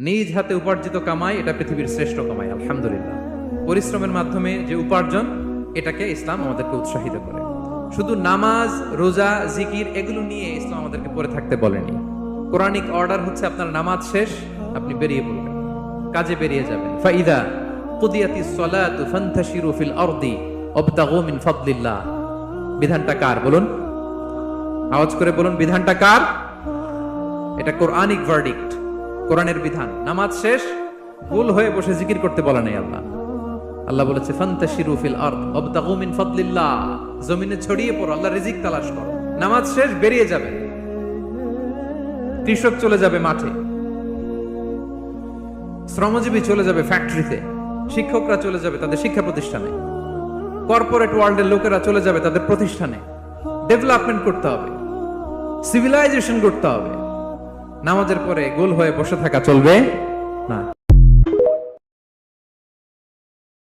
নিজ হাতে উপার্জিত কামাই এটা পৃথিবীর শ্রেষ্ঠ কামাই, আলহামদুলিল্লাহ। পরিশ্রমের মাধ্যমে যে উপার্জন, এটাকে ইসলাম আমাদেরকে উৎসাহিত করে। শুধু নামাজ, রোজা, জিকির এগুলো নিয়ে ইসলাম আমাদেরকে পড়ে থাকতে বলেনি। কোরআনিক অর্ডার হচ্ছে আপনার নামাজ শেষ, আপনি বেরিয়ে পড়বেন, কাজে বেরিয়ে যাবেন। ফাইদা কুদিয়াতিস সালাতু ফান্তাশিরু ফিল আরদি ওয়াবতাগু মিন ফাদলিল্লাহ। বিধানটা কার বলুন? আওয়াজ করে বলুন, বিধানটা কার? এটা কোরআনিক ভার্ডিক্ট, কোরআনের বিধান। নামাজ শেষ, গোল হয়ে বসে জিকির করতে বলা নেই আল্লাহ। আল্লাহ বলেছে ফান্তাশিরু ফিল আরদ ওয়াবতাগু মিন ফাদলিল্লাহ, জমিনে ছড়িয়ে পড়ো, আল্লাহর রিজিক তালাশ করো। নামাজ শেষ, বেরিয়ে যাবে। কৃষক চলে যাবে মাঠে, শ্রমজীবী চলে যাবে ফ্যাক্টরিতে, শিক্ষকরা চলে যাবে তাদের শিক্ষা প্রতিষ্ঠানে, কর্পোরেট ওয়ার্ল্ডের লোকেরা চলে যাবে তাদের প্রতিষ্ঠানে। ডেভেলপমেন্ট করতে হবে, সিভিলাইজেশন করতে হবে। নামাজের পরে গোল হয়ে বসে থাকা চলবে না।